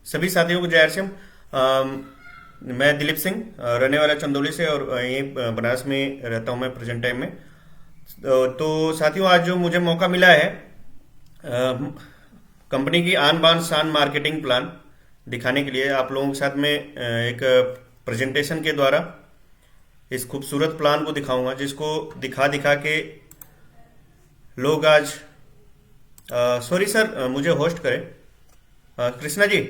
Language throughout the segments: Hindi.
सभी साथियों को जय हर सिंह। मैं दिलीप सिंह, रहने वाला चंदौली से और ये बनारस में रहता हूँ मैं प्रेजेंट टाइम में। तो साथियों, आज जो मुझे मौका मिला है कंपनी की आन बान शान मार्केटिंग प्लान दिखाने के लिए आप लोगों के साथ में एक प्रेजेंटेशन के द्वारा इस खूबसूरत प्लान को दिखाऊंगा, जिसको दिखा दिखा के लोग आज सॉरी सर, मुझे होस्ट करें कृष्णा जी।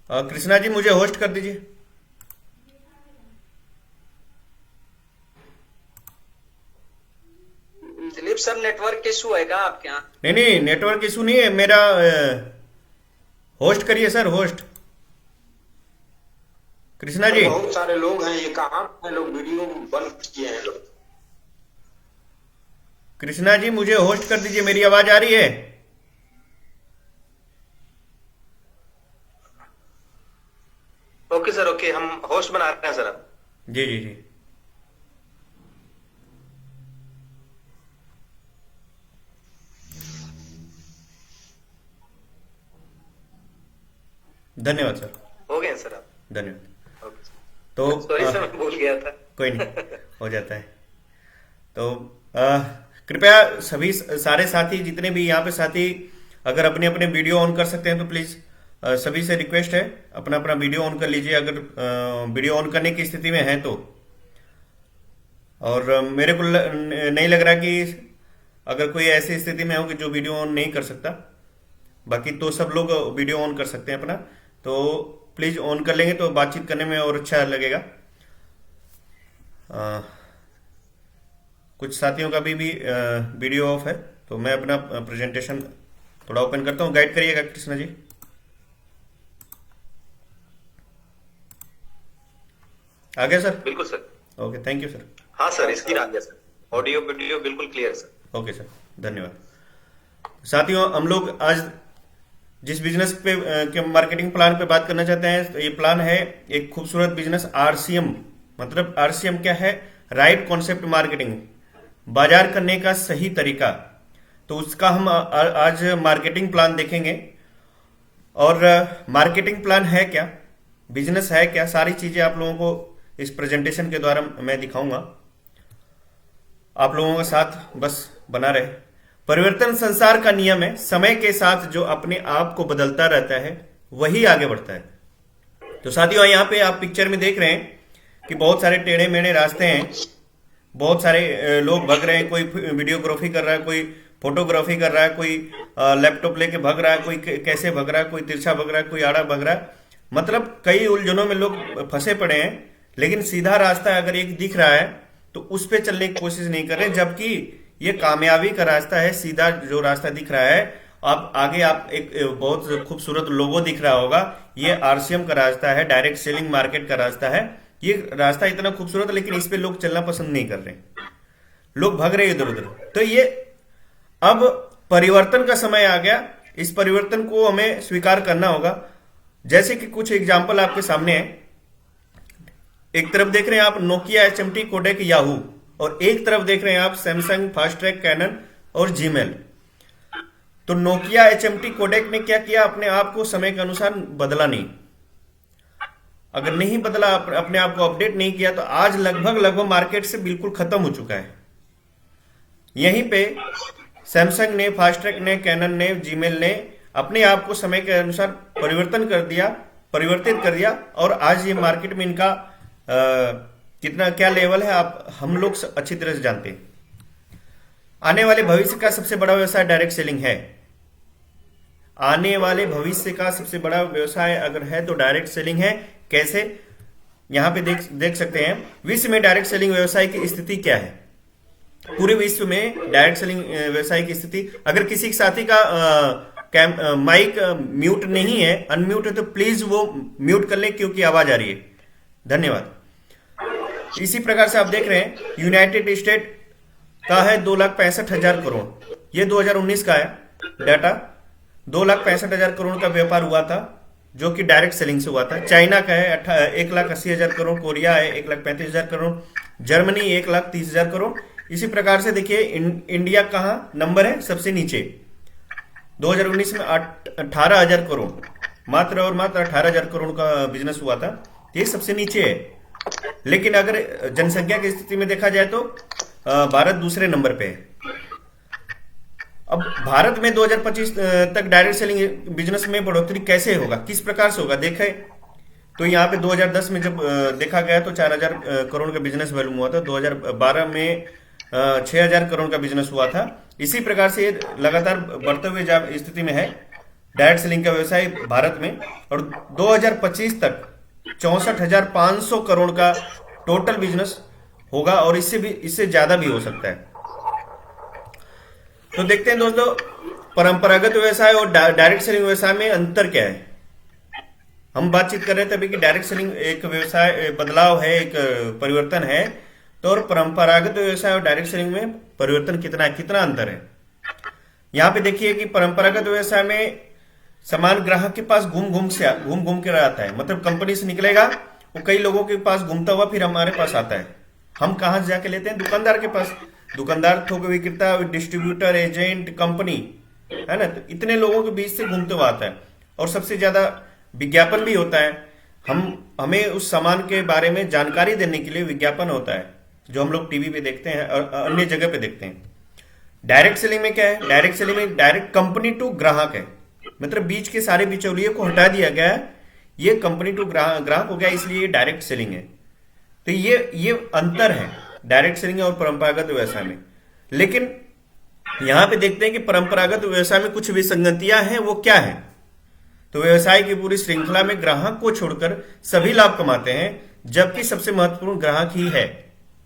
कृष्णा जी मुझे होस्ट कर दीजिए। दिलीप सर, नेटवर्क इशू है क्या आपके यहाँ? नहीं नहीं, नेटवर्क इशू नहीं है मेरा। होस्ट करिए सर, होस्ट कृष्णा सर जी। बहुत सारे लोग हैं, ये कहाँ है, लोग वीडियो बंद किए हैं लोग। कृष्णा जी मुझे होस्ट कर दीजिए, मेरी आवाज आ रही है? ओके सर, ओके, हम होस्ट बना रहे हैं सर अब। जी जी जी। धन्यवाद सर। हो गए सर अब। धन्यवाद। Okay sir. तो सॉरी सर, मैं भूल गया था। कोई नहीं, हो जाता है। तो कृपया सभी सारे साथी, जितने भी यहाँ पे साथी, अगर अपने अपने वीडियो ऑन कर सकते हैं तो प्लीज सभी से रिक्वेस्ट है अपना अपना वीडियो ऑन कर लीजिए, अगर वीडियो ऑन करने की स्थिति में है तो। और मेरे को नहीं लग रहा कि अगर कोई ऐसी स्थिति में हो कि जो वीडियो ऑन नहीं कर सकता, बाकी तो सब लोग वीडियो ऑन कर सकते हैं अपना। तो प्लीज ऑन कर लेंगे तो बातचीत करने में और अच्छा लगेगा। कुछ साथियों का भी वीडियो ऑफ है, तो मैं अपना प्रेजेंटेशन थोड़ा ओपन करता हूँ। गाइड करिएगा कृष्णा जी। आ गया सर? बिल्कुल sir. Okay, thank you sir. हाँ सर, स्क्रीन आ गया सर। ऑडियो वीडियो बिल्कुल क्लियर सर। ओके सर, धन्यवाद। साथियों, हम लोग आज जिस बिजनेस पे के मार्केटिंग प्लान पे बात करना चाहते हैं, तो ये प्लान है एक खूबसूरत बिजनेस आरसीएम। मतलब आरसीएम क्या है? राइट कॉन्सेप्ट मार्केटिंग, बाजार करने का सही तरीका। तो उसका हम आज मार्केटिंग प्लान देखेंगे। और मार्केटिंग प्लान है क्या, बिजनेस है क्या, सारी चीजें आप लोगों को इस प्रेजेंटेशन के द्वारा मैं दिखाऊंगा। आप लोगों का साथ बस बना रहे। परिवर्तन संसार का नियम है, समय के साथ जो अपने आप को बदलता रहता है वही आगे बढ़ता है। तो साथियों, यहाँ पे आप पिक्चर में देख रहे हैं कि बहुत सारे टेढ़े मेढ़े रास्ते हैं, बहुत सारे लोग भग रहे हैं। कोई वीडियोग्राफी कर रहा है, कोई फोटोग्राफी कर रहा है, कोई लैपटॉप लेके भग रहा है, कोई कैसे भग रहा है, कोई तिरछा भग रहा है, कोई आड़ा भग रहा है। मतलब कई उलझनों में लोग फंसे पड़े हैं, लेकिन सीधा रास्ता अगर एक दिख रहा है तो उस पर चलने की कोशिश नहीं कर रहे, जबकि ये कामयाबी का रास्ता है। सीधा जो रास्ता दिख रहा है, आप आगे आप एक बहुत खूबसूरत लोगो दिख रहा होगा, ये आरसीएम का रास्ता है, डायरेक्ट सेलिंग मार्केट का रास्ता है। ये रास्ता इतना खूबसूरत है, लेकिन इस पे लोग चलना पसंद नहीं कर रहे, लोग भाग रहे इधर उधर। तो ये अब परिवर्तन का समय आ गया, इस परिवर्तन को हमें स्वीकार करना होगा। जैसे कि कुछ एग्जाम्पल आपके सामने है। एक तरफ देख रहे हैं आप नोकिया, एचएमटी, कोडेक, याहू, और एक तरफ देख रहे हैं आप सैमसंग, फास्ट्रैक, कैनन और जीमेल। तो नोकिया, एचएमटी, कोडेक ने क्या किया? अपने आप को समय के अनुसार बदला नहीं। अगर नहीं बदला, अपने आप को अपडेट नहीं किया, तो आज लगभग मार्केट से बिल्कुल खत्म हो चुका है। यहीं पे सैमसंग ने, फास्ट्रैक ने, कैनन ने, जीमेल ने अपने आप को समय के अनुसार परिवर्तित कर दिया। और आज ये मार्केट में इनका कितना क्या लेवल है, आप हम लोग अच्छी तरह से जानते हैं। आने वाले भविष्य का सबसे बड़ा व्यवसाय डायरेक्ट सेलिंग है। आने वाले भविष्य का सबसे बड़ा व्यवसाय अगर है तो डायरेक्ट सेलिंग है। कैसे? यहां पे देख सकते हैं विश्व में डायरेक्ट सेलिंग व्यवसाय की स्थिति क्या है। पूरे विश्व में डायरेक्ट सेलिंग व्यवसाय की स्थिति, अगर किसी साथी का माइक म्यूट नहीं है, अनम्यूट है, तो प्लीज वो म्यूट कर लें क्योंकि आवाज आ रही है। धन्यवाद। इसी प्रकार से आप देख रहे हैं यूनाइटेड स्टेट का है 2,65,000 करोड़, ये 2019 का है डाटा। 2,65,000 करोड़ का व्यापार हुआ था, जो कि डायरेक्ट सेलिंग से हुआ था। चाइना का है 1,80,000 करोड़, कोरिया है 1,35,000 करोड़, जर्मनी 1,30,000 करोड़। इसी प्रकार से देखिए इंडिया कहाँ नंबर है? सबसे नीचे। 2019 में 18,000 करोड़, मात्र और मात्र 18,000 करोड़ का बिजनेस हुआ था। ये सबसे नीचे है। लेकिन अगर जनसंख्या की स्थिति में देखा जाए तो भारत दूसरे नंबर पे है। अब भारत में 2025 तक डायरेक्ट सेलिंग बिजनेस में बढ़ोतरी कैसे होगा, किस प्रकार से होगा देखें तो यहाँ पे 2010 में जब देखा गया तो 4,000 करोड़ का बिजनेस वैल्यूम हुआ था। 2012 में 6,000 करोड़ का बिजनेस हुआ था। इसी प्रकार से ये लगातार बढ़ते हुए स्थिति में है डायरेक्ट सेलिंग का व्यवसाय भारत में। और 2025 तक 64,500 करोड़ का टोटल बिजनेस होगा और इससे ज्यादा भी हो सकता है। तो देखते हैं दोस्तों, परंपरागत व्यवसाय और डायरेक्ट सेलिंग व्यवसाय में अंतर क्या है। हम बातचीत कर रहे थे अभी कि डायरेक्ट सेलिंग एक व्यवसाय बदलाव है, एक परिवर्तन है। तो और परंपरागत व्यवसाय और डायरेक्ट सेलिंग में परिवर्तन कितना अंतर है। यहाँ पे देखिए कि परंपरागत व्यवसाय में सामान ग्राहक के पास घूम घूम के आता है। मतलब कंपनी से निकलेगा, वो कई लोगों के पास घूमता हुआ फिर हमारे पास आता है। हम कहाँ जाके लेते हैं? दुकानदार के पास। दुकानदार, थोक विक्रेता, डिस्ट्रीब्यूटर, एजेंट, कंपनी, है ना। तो इतने लोगों के बीच से घूमते हुआ आता है। और सबसे ज्यादा विज्ञापन भी होता है। हमें उस सामान के बारे में जानकारी देने के लिए विज्ञापन होता है, जो हम लोग टीवी पे देखते हैं और अन्य जगह पे देखते हैं। डायरेक्ट सेलिंग में क्या है? डायरेक्ट सेलिंग में डायरेक्ट कंपनी टू ग्राहक है। मतलब बीच के सारे बिचौलिए को हटा दिया गया है। ये कंपनी टू ग्राहक हो गया, इसलिए डायरेक्ट सेलिंग है। तो ये अंतर है डायरेक्ट सेलिंग और परंपरागत व्यवसाय में। लेकिन यहां पे देखते हैं कि परंपरागत व्यवसाय में कुछ विसंगतियां हैं। वो क्या है? तो व्यवसाय की पूरी श्रृंखला में ग्राहक को छोड़कर सभी लाभ कमाते हैं, जबकि सबसे महत्वपूर्ण ग्राहक ही है।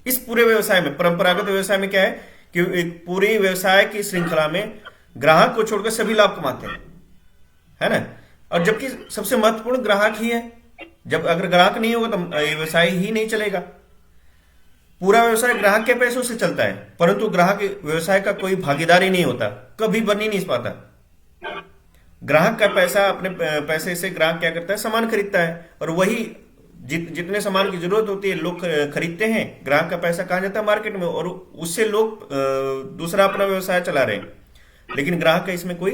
इस पूरे व्यवसाय में, परंपरागत व्यवसाय में क्या है कि पूरी व्यवसाय की श्रृंखला में ग्राहक को छोड़कर सभी लाभ कमाते हैं, है ना। और जबकि सबसे महत्वपूर्ण ग्राहक ही है। जब अगर ग्राहक नहीं होगा तो ये व्यवसाय ही नहीं चलेगा। पूरा व्यवसाय ग्राहक के पैसों से चलता है, परंतु ग्राहक व्यवसाय का कोई भागीदारी नहीं होता, कभी बन ही नहीं पाता। ग्राहक का पैसा, अपने पैसे से ग्राहक क्या करता है? सामान खरीदता है। और वही जितने सामान की जरूरत होती है लोग खरीदते हैं। ग्राहक का पैसा कहाँ जाता है? मार्केट में। और उससे लोग दूसरा अपना व्यवसाय चला रहे हैं। लेकिन ग्राहक का इसमें कोई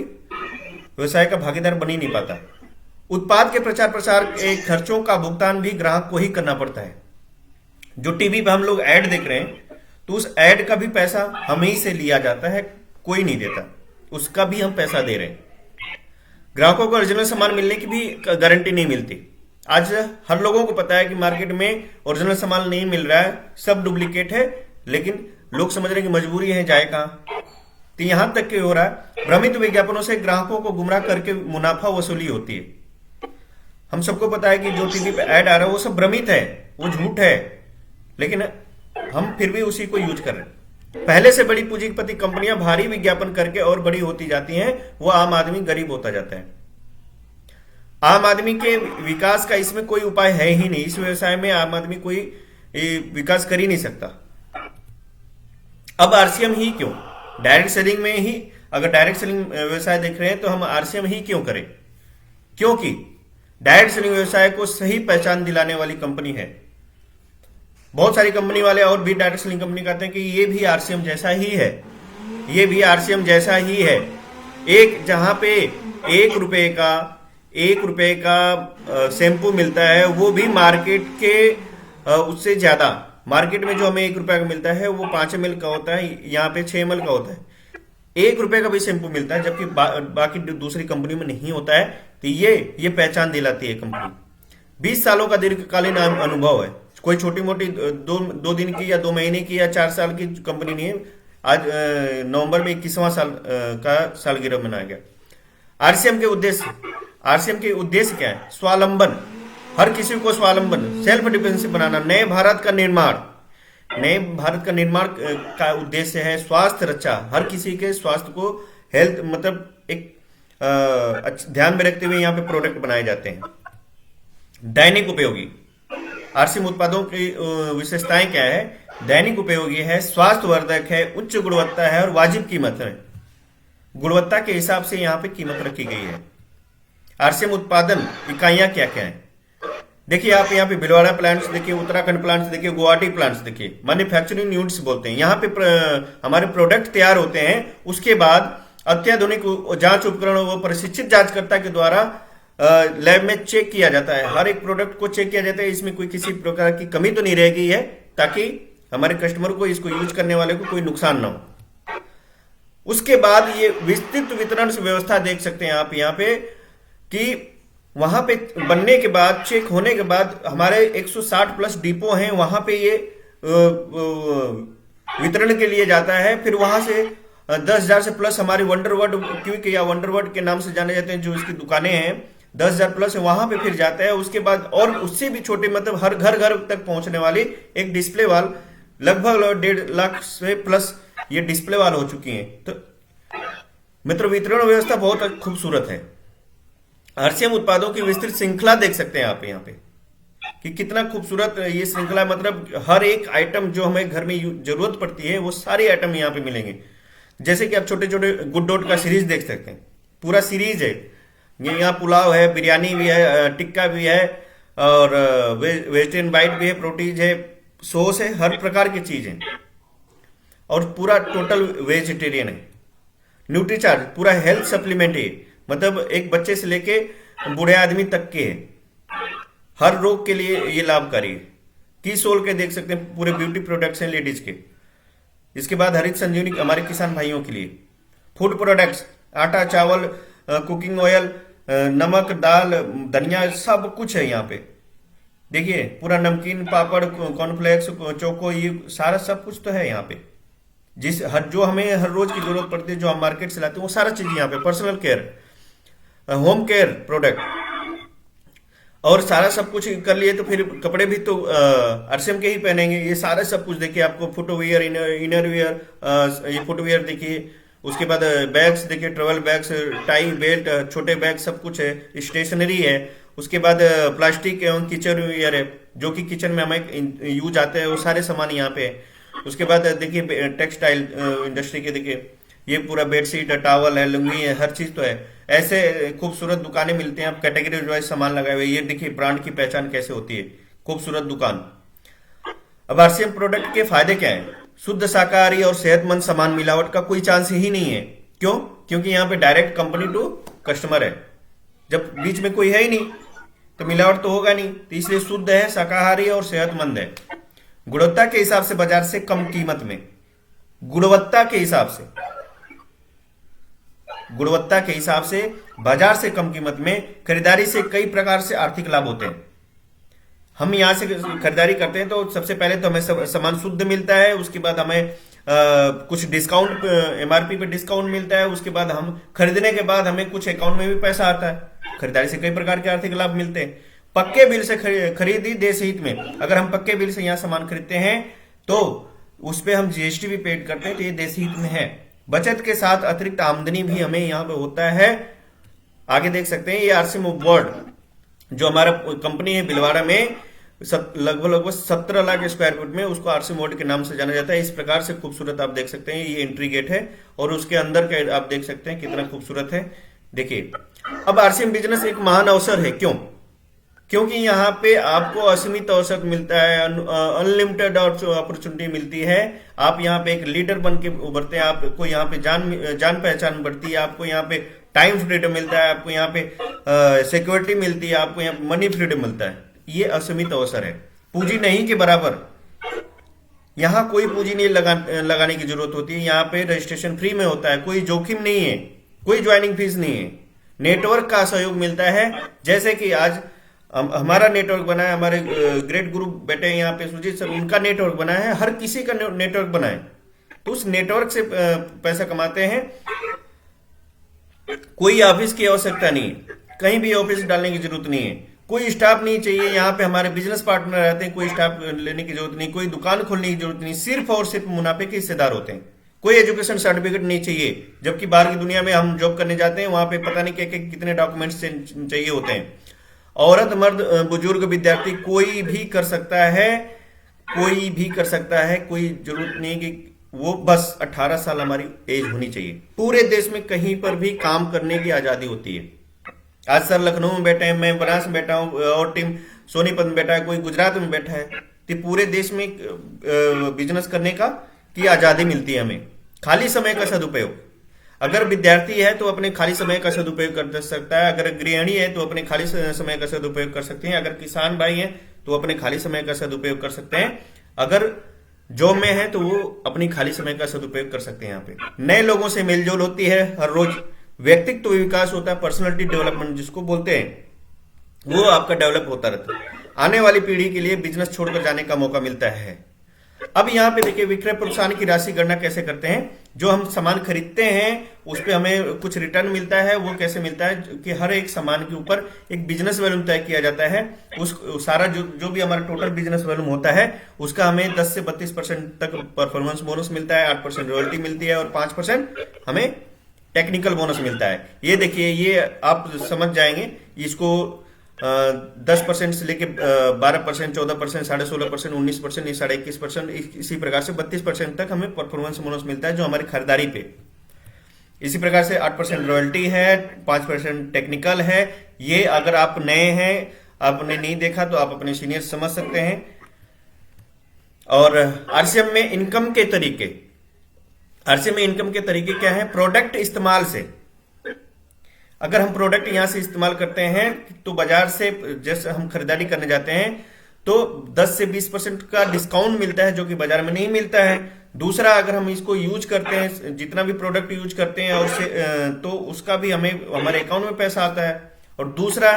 व्यवसाय का भागीदार बन ही नहीं पाता। उत्पाद के प्रचार प्रसार के खर्चों का भुगतान भी ग्राहक को ही करना पड़ता है। जो टीवी पे हम लोग ऐड देख रहे हैं, तो उस ऐड का भी पैसा हम ही से लिया जाता है, कोई नहीं देता। उसका भी हम पैसा दे रहे हैं। ग्राहकों को ओरिजिनल सामान मिलने की भी गारंटी नहीं मिलती। आज हर लोगों को पता है कि मार्केट में ओरिजिनल सामान नहीं मिल रहा है, सब डुप्लीकेट है। लेकिन लोग समझ रहे हैं कि मजबूरी है, जाए कहां। तो यहां तक कि हो रहा है, भ्रमित विज्ञापनों से ग्राहकों को गुमराह करके मुनाफा वसूली होती है। हम सबको पता है कि जो टीवी पे ऐड आ रहा है वो सब भ्रमित है, वो झूठ है। लेकिन हम फिर भी उसी को यूज कर रहे हैं। पहले से बड़ी पूंजीपति कंपनियां भारी विज्ञापन करके और बड़ी होती जाती हैं, वो आम आदमी गरीब होता जाता है। आम आदमी के विकास का इसमें कोई उपाय है ही नहीं। इस व्यवसाय में आम आदमी कोई विकास कर ही नहीं सकता। अब आरसीएम ही क्यों? डायरेक्ट सेलिंग में ही, अगर डायरेक्ट सेलिंग व्यवसाय देख रहे हैं तो हम आरसीएम ही क्यों करें? क्योंकि डायरेक्ट सेलिंग व्यवसाय को सही पहचान दिलाने वाली कंपनी है। बहुत सारी कंपनी वाले और भी डायरेक्ट सेलिंग कंपनी कहते हैं कि ये भी आरसीएम जैसा ही है, ये भी आरसीएम जैसा ही है। एक जहां पे एक रुपए का शैम्पू मिलता है, वो भी मार्केट के उससे ज्यादा। मार्केट में जो हमें 1 रुपए का मिलता है वो 5 ml का होता है, यहाँ पे 6 ml का होता है। 1 रुपए का भी शैम्पू मिलता है, जबकि बाकी दूसरी कंपनी में नहीं होता है। तो ये पहचान दिलाती है कंपनी। 20 सालों का दीर्घकालीन अनुभव है। कोई छोटी मोटी 2 दिन की या 2 महीने की या 4 साल की कंपनी नहीं है। आज नवंबर में 21वां साल का सालगिरह मनाया गया। आरसीएम के उद्देश्य क्या है? स्वावलंबन, हर किसी को स्वावलंबन, सेल्फ डिपेंडेंसी बनाना, नए भारत का निर्माण का उद्देश्य है स्वास्थ्य रक्षा। हर किसी के स्वास्थ्य को हेल्थ, मतलब एक ध्यान में रखते हुए यहाँ पे प्रोडक्ट बनाए जाते हैं। दैनिक उपयोगी, आरसीएम उत्पादों की विशेषताएं क्या है? दैनिक उपयोगी है, स्वास्थ्यवर्धक है, उच्च गुणवत्ता है और वाजिब कीमत है। गुणवत्ता के हिसाब से यहाँ पे कीमत रखी गई है। आरसीएम उत्पादन इकाइयां क्या क्या है? देखिए आप यहाँ पे भिलवाड़ा प्लांट्स देखिए, उत्तराखंड प्लांट्स देखिए, गुवाहाटी प्लांट्स देखिए। मैन्युफैक्चरिंग यूनिट्स बोलते हैं। यहाँ पे हमारे प्रोडक्ट तैयार होते हैं, उसके बाद अत्याधुनिक जांच उपकरण वो प्रशिक्षित जांचकर्ता के द्वारा लैब में चेक किया जाता है। हर एक प्रोडक्ट को चेक किया जाता है, इसमें कोई किसी प्रकार की कमी तो नहीं रह गई है, ताकि हमारे कस्टमर को, इसको यूज करने वाले को कोई नुकसान ना हो। उसके बाद ये विस्तृत वितरण व्यवस्था देख सकते हैं आप यहाँ पे कि वहां पे बनने के बाद, चेक होने के बाद हमारे 160 प्लस डिपो हैं, वहां पे ये वितरण के लिए जाता है। फिर वहां से 10,000 से प्लस हमारी वंडरवर्ड क्विक या वंडरवर्ड के नाम से जाने जाते हैं जो इसकी दुकानें हैं, 10,000 प्लस है, वहां पे फिर जाता है। उसके बाद और उससे भी छोटे, मतलब हर घर घर तक पहुंचने वाली एक डिस्प्ले वाल, लगभग 1.5 लाख से प्लस ये डिस्प्ले वाल हो चुकी हैं। तो मित्र, वितरण व्यवस्था बहुत खूबसूरत है। आरसीएम उत्पादों की विस्तृत श्रृंखला देख सकते हैं आप यहाँ पे कि कितना खूबसूरत ये श्रृंखला, मतलब हर एक आइटम जो हमें घर में जरूरत पड़ती है वो सारे आइटम यहाँ पे मिलेंगे। जैसे कि आप छोटे छोटे गुड डॉट का सीरीज देख सकते हैं, पूरा सीरीज है। ये यहाँ पुलाव है, बिरयानी भी है, टिक्का भी है, और वेजिटेरियन बाइट भी है, प्रोटीज है, सॉस है, हर प्रकार की चीज है, और पूरा टोटल वेजिटेरियन है। न्यूट्रीचार्ज पूरा हेल्थ सप्लीमेंट है, मतलब एक बच्चे से लेके बूढ़े आदमी तक के है, हर रोग के लिए ये लाभकारी है। की सोल के देख सकते हैं, पूरे ब्यूटी प्रोडक्ट्स हैं लेडीज के। इसके बाद हरित संजीवनी हमारे किसान भाइयों के लिए। फूड प्रोडक्ट्स, आटा, चावल, कुकिंग ऑयल, नमक, दाल, धनिया, सब कुछ है यहाँ पे। देखिए पूरा नमकीन, पापड़, कॉर्नफ्लेक्स, चोको, ये सारा सब कुछ तो है यहाँ पे। जो हमें हर रोज की जरूरत पड़ती है, जो हम मार्केट से लाते हैं, वो सारा चीज यहाँ पे। Personal care, home care product, और सारा सब कुछ कर लिए तो फिर कपड़े भी तो आरसीएम के ही पहनेंगे। ये सारा सब कुछ देखिए, आपको फुटवेयर, इनर वेयर, ये फुटवेयर देखिए। उसके बाद बैग्स देखिए, ट्रेवल बैग्स, टाई, बेल्ट, छोटे बैग, सब कुछ है। स्टेशनरी है। उसके बाद प्लास्टिक एवं किचन वेयर है, जो कि किचन में हमें यूज आते हैं, वो सारे सामान यहाँ पे है। उसके बाद देखिए टेक्सटाइल इंडस्ट्री के, देखिए ये पूरा बेडशीट है, टॉवल है, लुंगी है, हर चीज तो है। ऐसे खूबसूरत दुकानें मिलती हैं, आप कैटेगरी वाइज सामान लगाए हुए। ये देखिए ब्रांड की पहचान कैसे होती है, खूबसूरत दुकान। अब आरसीएम प्रोडक्ट के फायदे क्या हैं? शुद्ध शाकाहारी और सेहतमंद सामान, मिलावट का कोई चांस ही नहीं है। क्यों? क्योंकि यहाँ पे डायरेक्ट कंपनी टू कस्टमर है। जब बीच में कोई है ही नहीं तो मिलावट तो होगा नहीं, तो इसलिए शुद्ध है, शाकाहारी और सेहतमंद है। गुणवत्ता के हिसाब से बाजार से कम कीमत में, गुणवत्ता के हिसाब से, गुणवत्ता के हिसाब से बाजार से कम कीमत में खरीदारी से कई प्रकार से आर्थिक लाभ होते हैं। हम यहां से खरीदारी करते हैं तो सबसे पहले तो हमें सामान शुद्ध मिलता है, उसके बाद हमें कुछ डिस्काउंट, एमआरपी पे डिस्काउंट मिलता है। उसके बाद हम खरीदने के बाद हमें कुछ अकाउंट में भी पैसा आता है। खरीदारी से कई प्रकार के आर्थिक लाभ मिलते हैं। पक्के बिल से खरीदी देश हित में, अगर हम पक्के बिल से यहाँ सामान खरीदते हैं तो उस पर हम जीएसटी भी पेड करते हैं, तो ये देश हित में है। बचत के साथ अतिरिक्त आमदनी भी हमें यहाँ पे होता है। आगे देख सकते हैं, ये आरसीएम वर्ल्ड जो हमारा कंपनी है भिलवाड़ा में, लगभग 17 लाख स्क्वायर फीट में, उसको आरसीएम वर्ल्ड के नाम से जाना जाता है। इस प्रकार से खूबसूरत आप देख सकते हैं, ये एंट्री गेट है और उसके अंदर का आप देख सकते हैं कितना खूबसूरत है। देखिए, अब आरसीएम बिजनेस एक महान अवसर है। क्यों? क्योंकि यहाँ पे आपको असीमित अवसर मिलता है, अनलिमिटेड अपॉर्चुनिटी मिलती है। आप यहाँ पे एक लीडर बन के उभरते हैं, आपको यहाँ पे जान पहचान बढ़ती है, आपको यहाँ पे टाइम फ्रीडम मिलता है, आपको यहाँ पे सिक्योरिटी मिलती है, आपको यहाँ पे मनी फ्रीडम मिलता है। ये असीमित अवसर है, पूंजी नहीं के बराबर। यहाँ कोई पूंजी नहीं लगाने की जरूरत होती है। यहाँ पे रजिस्ट्रेशन फ्री में होता है, कोई जोखिम नहीं है, कोई ज्वाइनिंग फीस नहीं है। नेटवर्क का सहयोग मिलता है, जैसे कि आज हमारा नेटवर्क बना है, हमारे ग्रेट गुरु बैठे हैं यहाँ पे, सुजीत सर, उनका नेटवर्क बना है, हर किसी का नेटवर्क बना है, तो उस नेटवर्क से पैसा कमाते हैं। कोई ऑफिस की आवश्यकता नहीं है, कहीं भी ऑफिस डालने की जरूरत नहीं है, कोई स्टाफ नहीं चाहिए। यहाँ पे हमारे बिजनेस पार्टनर रहते हैं, कोई स्टाफ लेने की जरूरत नहीं, कोई दुकान खोलने की जरूरत नहीं, सिर्फ और सिर्फ मुनाफे के हिस्सेदार होते हैं। कोई एजुकेशन सर्टिफिकेट नहीं चाहिए, जबकि बाहर की दुनिया में हम जॉब करने जाते हैं, वहां पे पता नहीं कितने डॉक्यूमेंट्स चाहिए होते हैं। औरत, मर्द, बुजुर्ग, विद्यार्थी, कोई भी कर सकता है, कोई भी कर सकता है। कोई जरूरत नहीं कि वो बस 18 साल हमारी एज होनी चाहिए। पूरे देश में कहीं पर भी काम करने की आजादी होती है। आज सर लखनऊ में बैठे हैं, मैं बनारस में बैठा हूं, और टीम सोनीपत में बैठा है, कोई गुजरात में बैठा है, तो पूरे देश में बिजनेस करने की आजादी मिलती है हमें। खाली समय का सदुपयोग, अगर विद्यार्थी है तो अपने खाली समय का सदुपयोग कर सकता है, अगर गृहिणी है तो अपने खाली समय का सदुपयोग कर सकते हैं, अगर किसान भाई हैं तो अपने खाली समय का सदुपयोग कर सकते हैं, अगर जॉब में है तो वो अपनी खाली समय का सदुपयोग कर सकते हैं। यहाँ पे नए लोगों से मेलजोल होती है हर रोज, व्यक्तित्व विकास होता है, पर्सनालिटी डेवलपमेंट जिसको बोलते हैं, वो आपका डेवलप होता रहता है। आने वाली पीढ़ी के लिए बिजनेस छोड़कर जाने का मौका मिलता है। अब यहाँ पे देखिए विक्रय प्रोत्साहन की राशि गणना कैसे करते हैं। जो हम सामान खरीदते हैं उस पे हमें कुछ रिटर्न मिलता है, वो कैसे मिलता है कि हर एक सामान के ऊपर एक बिजनेस वैल्यूम तय किया जाता है। उस सारा जो भी हमारा टोटल बिजनेस वैल्यूम होता है उसका हमें 10 से 32% तक परफॉर्मेंस बोनस मिलता है, 8% रॉयल्टी मिलती है और 5% हमें टेक्निकल बोनस मिलता है। ये देखिए, ये आप समझ जाएंगे इसको 10% से लेके 12%, 14%, 16.5%, 19%, 21.5%, इसी प्रकार से 32% तक हमें परफॉर्मेंस बोनस मिलता है जो हमारी खरीदारी पे। इसी प्रकार से 8% रॉयल्टी है, 5% टेक्निकल है। ये अगर आप नए हैं, आपने नहीं देखा तो आप अपने सीनियर समझ सकते हैं। और आरसीएम में इनकम के तरीके, आरसीएम में इनकम के तरीके क्या है? प्रोडक्ट इस्तेमाल से, अगर हम प्रोडक्ट यहां से इस्तेमाल करते हैं तो बाजार से जैसे हम खरीदारी करने जाते हैं तो 10 से 20% का डिस्काउंट मिलता है जो कि बाजार में नहीं मिलता है। दूसरा, अगर हम इसको यूज करते हैं, जितना भी प्रोडक्ट यूज करते हैं और तो उसका भी हमें हमारे अकाउंट में पैसा आता है। और दूसरा,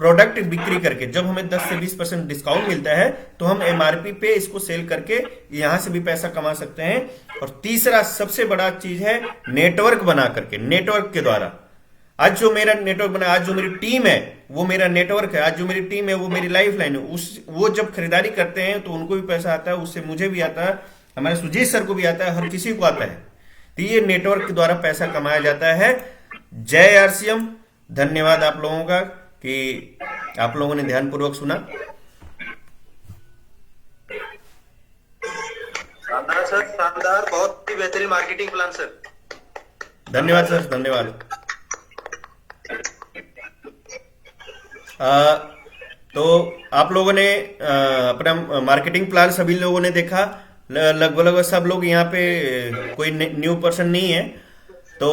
प्रोडक्ट बिक्री करके जब हमें 10 से 20% डिस्काउंट मिलता है तो हम एमआरपी पे इसको सेल करके यहां से भी पैसा कमा सकते हैं। और तीसरा सबसे बड़ा चीज है नेटवर्क बना करके, नेटवर्क के द्वारा। आज जो मेरा नेटवर्क बना, आज जो मेरी टीम है वो मेरा नेटवर्क है, आज जो मेरी टीम है वो मेरी लाइफ लाइन है। वो जब खरीदारी करते हैं तो उनको भी पैसा आता है, उससे मुझे भी आता है, हमारे सुजीत सर को भी आता है, हर किसी को आता है। तो ये नेटवर्क के द्वारा पैसा कमाया जाता है। जय आरसीएम। धन्यवाद आप लोगों का कि आप लोगों ने ध्यानपूर्वक सुना। शानदार सर, शानदार, बहुत ही बेहतरीन मार्केटिंग प्लान सर। धन्यवाद सर, धन्यवाद। तो आप लोगों ने अपना मार्केटिंग प्लान सभी लोगों ने देखा, लगभग सब लोग यहाँ पे कोई न्यू पर्सन नहीं है। तो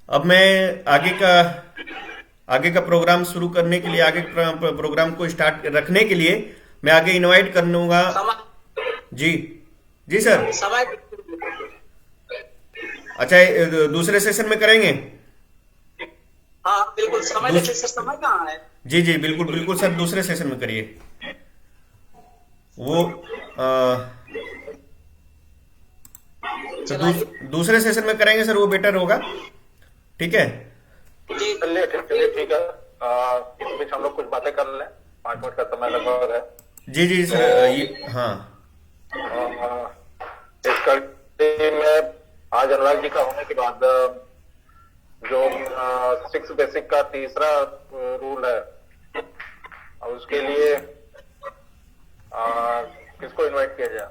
अब मैं आगे का प्रोग्राम शुरू करने के लिए, आगे प्रोग्राम को स्टार्ट रखने के लिए मैं आगे इनवाइट कर लूंगा। जी जी सर। समय अच्छा, दूसरे सेशन में करेंगे? हाँ बिल्कुल, समय देखिए सर, समय कहाँ है? जी जी बिल्कुल बिल्कुल सर, दूसरे सेशन में करिए। वो तो दूसरे सेशन में करेंगे सर, वो बेटर होगा। ठीक है जी चलिए, ठीक है। इस बीच हम लोग कुछ बातें कर लें, 5 मिनट का समय लगभग है। जी जी सर। हाँ, इस कड़ी में आज अनुराग जी का होने के बाद जो 6 बेसिक का तीसरा रूल है, उसके लिए किसको इनवाइट किया जाए?